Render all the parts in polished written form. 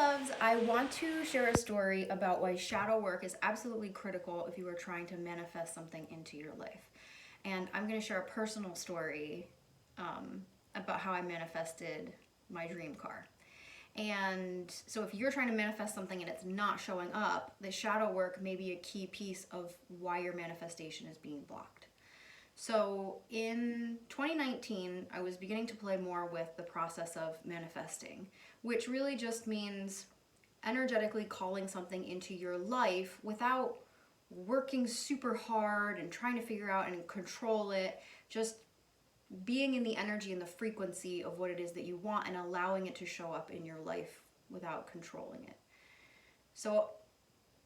loves. I want to share a story about why shadow work is absolutely critical if you are trying to manifest something into your life. And I'm going to share a personal story about how I manifested my dream car. And so if you're trying to manifest something and it's not showing up, the shadow work may be a key piece of why your manifestation is being blocked. So in 2019, I was beginning to play more with the process of manifesting, which really just means energetically calling something into your life without working super hard and trying to figure out and control it, just being in the energy and the frequency of what it is that you want and allowing it to show up in your life without controlling it. So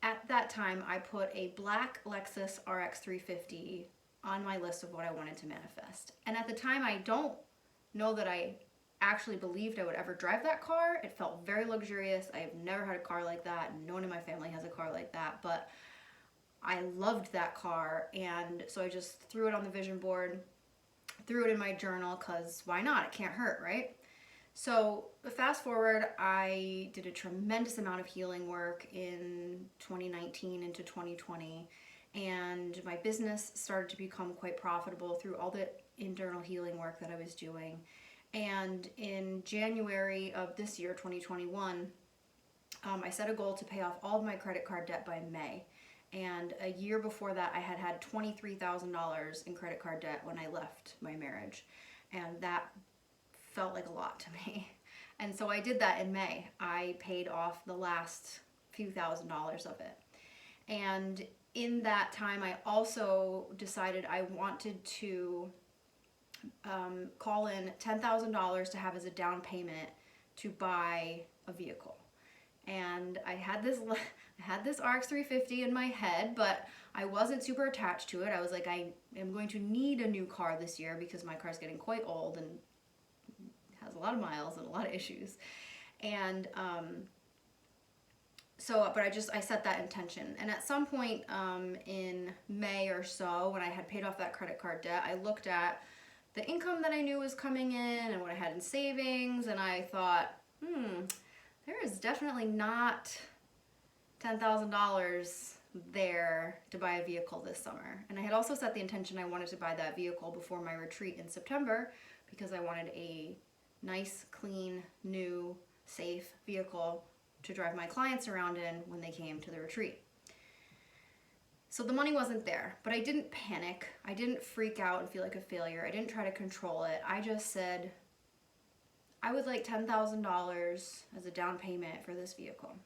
at that time, I put a black Lexus RX 350 on my list of what I wanted to manifest. And at the time, I don't know that I actually believed I would ever drive that car. It felt very luxurious. I have never had a car like that. No one in my family has a car like that, but I loved that car. And so I just threw it on the vision board, threw it in my journal, because why not? It can't hurt, right? So fast forward, I did a tremendous amount of healing work in 2019 into 2020, and my business started to become quite profitable through all the internal healing work that I was doing. And in January of this year, 2021, I set a goal to pay off all of my credit card debt by May. And a year before that, I had had $23,000 in credit card debt when I left my marriage. And that felt like a lot to me. And so I did that in May. I paid off the last few $1,000s of it. And in that time, I also decided I wanted to call in $10,000 to have as a down payment to buy a vehicle. And I had this RX 350 in my head, but I wasn't super attached to it. I was like, I am going to need a new car this year because my car's getting quite old and has a lot of miles and a lot of issues. And but I set that intention. And at some point in May or so, when I had paid off that credit card debt, I looked at the income that I knew was coming in and what I had in savings, and I thought, there is definitely not $10,000 there to buy a vehicle this summer. And I had also set the intention I wanted to buy that vehicle before my retreat in September because I wanted a nice, clean, new, safe vehicle to drive my clients around in when they came to the retreat. So the money wasn't there, but I didn't panic. I didn't freak out and feel like a failure. I didn't try to control it. I just said, I would like $10,000 as a down payment for this vehicle.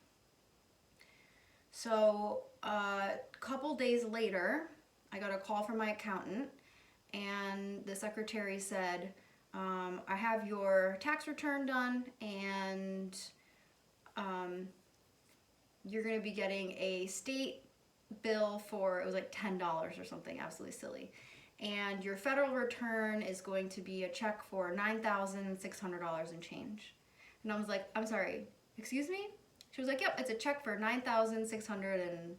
So a couple days later, I got a call from my accountant, and the secretary said, I have your tax return done, and you're going to be getting a state bill for, it was like $10 or something absolutely silly. And your federal return is going to be a check for $9,600 and change. And I was like, I'm sorry, excuse me? She was like, yep, it's a check for $9,600.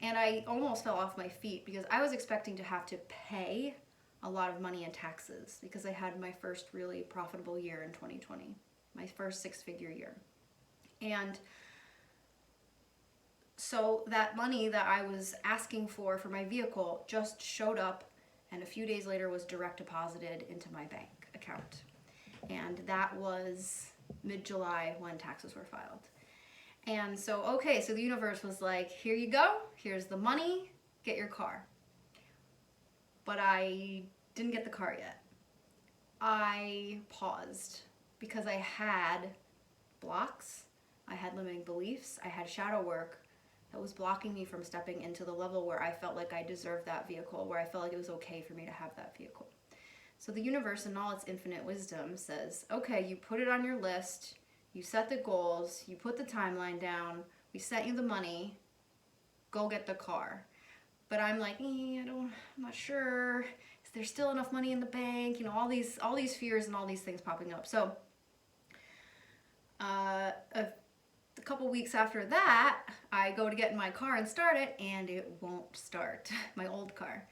And I almost fell off my feet because I was expecting to have to pay a lot of money in taxes because I had my first really profitable year in 2020, my first six-figure year. And so that money that I was asking for my vehicle just showed up, and a few days later was direct deposited into my bank account. And that was mid-July when taxes were filed. And so, okay, so the universe was like, here you go, here's the money, get your car. But I didn't get the car yet. I paused because I had blocks, I had limiting beliefs, I had shadow work that was blocking me from stepping into the level where I felt like I deserved that vehicle, where I felt like it was okay for me to have that vehicle. So the universe, in all its infinite wisdom, says, okay, you put it on your list, you set the goals, you put the timeline down, we sent you the money, go get the car. But I'm like, I'm not sure. Is there still enough money in the bank? You know, all these fears and all these things popping up. So a couple weeks after that, I go to get in my car and start it, and it won't start, my old car.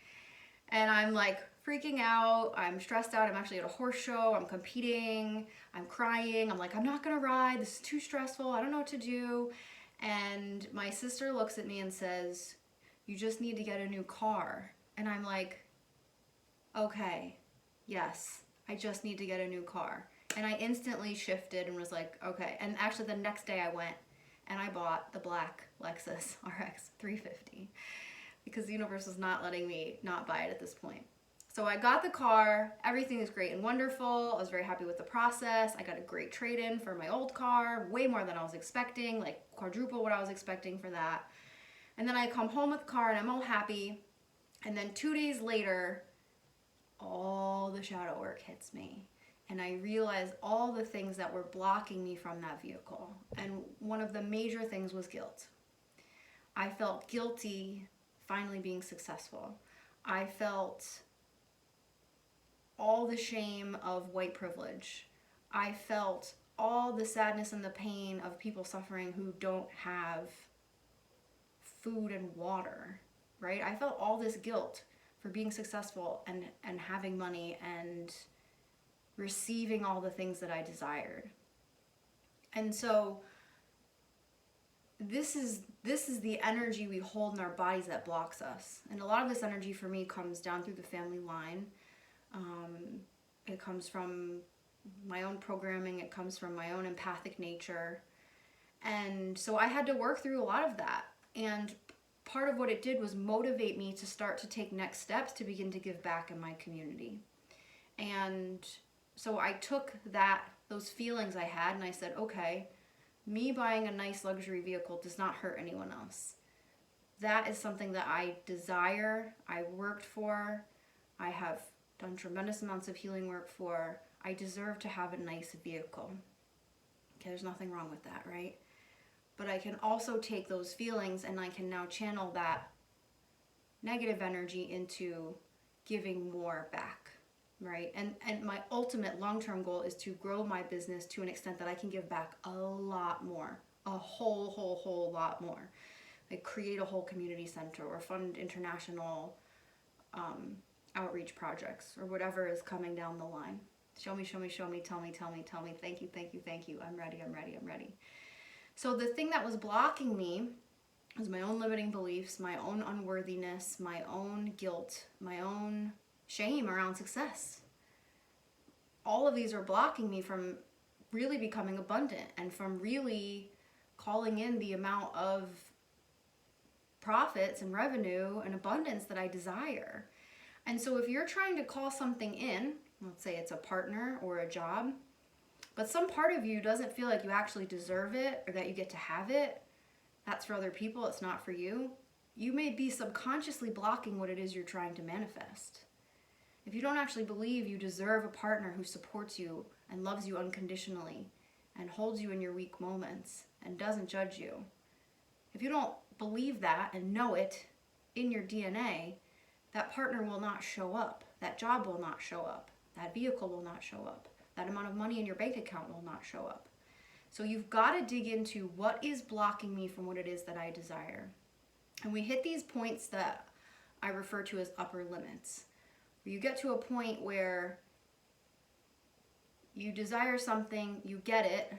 And I'm like freaking out. I'm stressed out. I'm actually at a horse show. I'm competing. I'm crying. I'm like, I'm not going to ride. This is too stressful. I don't know what to do. And my sister looks at me and says, you just need to get a new car. And I'm like, okay, yes, I just need to get a new car. And I instantly shifted and was like, okay. And actually the next day I went and I bought the black Lexus RX 350 because the universe was not letting me not buy it at this point. So I got the car, everything is great and wonderful. I was very happy with the process. I got a great trade-in for my old car, way more than I was expecting, like quadruple what I was expecting for that. And then I come home with the car and I'm all happy. And then 2 days later, all the shadow work hits me. And I realize all the things that were blocking me from that vehicle. And one of the major things was guilt. I felt guilty finally being successful. I felt all the shame of white privilege. I felt all the sadness and the pain of people suffering who don't have food and water, right? I felt all this guilt for being successful and having money and receiving all the things that I desired. And so this is the energy we hold in our bodies that blocks us. And a lot of this energy for me comes down through the family line. It comes from my own programming. It comes from my own empathic nature. And so I had to work through a lot of that. And part of what it did was motivate me to start to take next steps to begin to give back in my community. And so I took those feelings I had and I said, okay, me buying a nice luxury vehicle does not hurt anyone else. That is something that I desire, I worked for, I have done tremendous amounts of healing work for. I deserve to have a nice vehicle. Okay, there's nothing wrong with that, right? But I can also take those feelings and I can now channel that negative energy into giving more back, right? And my ultimate long-term goal is to grow my business to an extent that I can give back a lot more, a whole lot more. Like create a whole community center or fund international outreach projects or whatever is coming down the line. Show me, tell me, thank you, I'm ready. So the thing that was blocking me was my own limiting beliefs, my own unworthiness, my own guilt, my own shame around success. All of these are blocking me from really becoming abundant and from really calling in the amount of profits and revenue and abundance that I desire. And so if you're trying to call something in, let's say it's a partner or a job, but some part of you doesn't feel like you actually deserve it or that you get to have it, that's for other people, it's not for you. You may be subconsciously blocking what it is you're trying to manifest. If you don't actually believe you deserve a partner who supports you and loves you unconditionally and holds you in your weak moments and doesn't judge you, if you don't believe that and know it in your DNA, that partner will not show up. That job will not show up. That vehicle will not show up. That amount of money in your bank account will not show up. So you've got to dig into what is blocking me from what it is that I desire. And we hit these points that I refer to as upper limits. You get to a point where you desire something, you get it,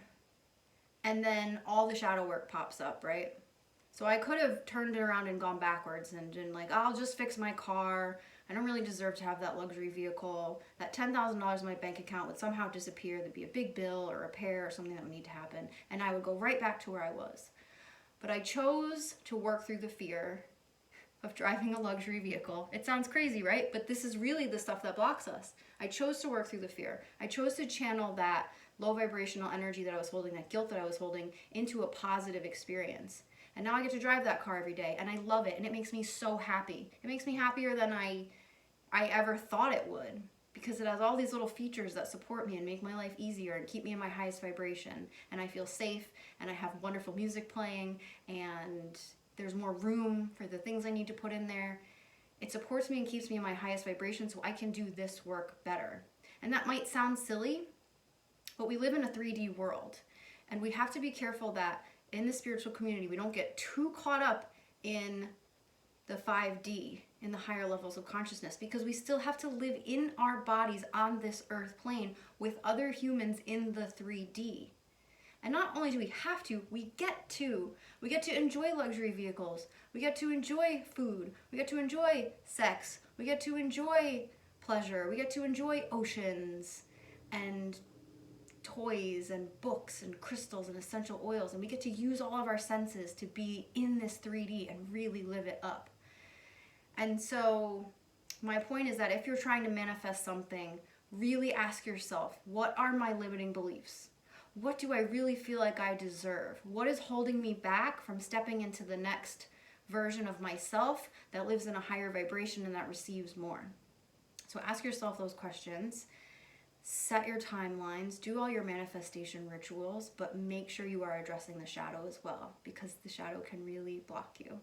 and then all the shadow work pops up, right? So I could have turned it around and gone backwards and been like, I'll just fix my car. I don't really deserve to have that luxury vehicle. That $10,000 in my bank account would somehow disappear. There'd be a big bill or repair or something that would need to happen. And I would go right back to where I was. But I chose to work through the fear of driving a luxury vehicle. It sounds crazy, right? But this is really the stuff that blocks us. I chose to work through the fear. I chose to channel that low vibrational energy that I was holding, that guilt that I was holding, into a positive experience. And now I get to drive that car every day, and I love it, and it makes me so happy. It makes me happier than I ever thought it would, because it has all these little features that support me and make my life easier and keep me in my highest vibration. And I feel safe, and I have wonderful music playing, and there's more room for the things I need to put in there. It supports me and keeps me in my highest vibration so I can do this work better. And that might sound silly, but we live in a 3D world, and we have to be careful that in the spiritual community we don't get too caught up in the 5D, in the higher levels of consciousness, because we still have to live in our bodies on this earth plane with other humans in the 3D. And not only do we have to, we get to. We get to enjoy luxury vehicles. We get to enjoy food. We get to enjoy sex. We get to enjoy pleasure. We get to enjoy oceans and toys and books and crystals and essential oils. And we get to use all of our senses to be in this 3D and really live it up. And so my point is that if you're trying to manifest something, really ask yourself, what are my limiting beliefs? What do I really feel like I deserve? What is holding me back from stepping into the next version of myself that lives in a higher vibration and that receives more? So ask yourself those questions, set your timelines, do all your manifestation rituals, but make sure you are addressing the shadow as well, because the shadow can really block you.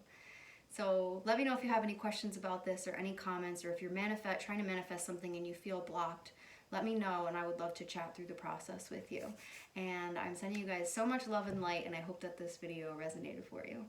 So let me know if you have any questions about this or any comments, or if you're trying to manifest something and you feel blocked. Let me know, and I would love to chat through the process with you. And I'm sending you guys so much love and light, and I hope that this video resonated for you.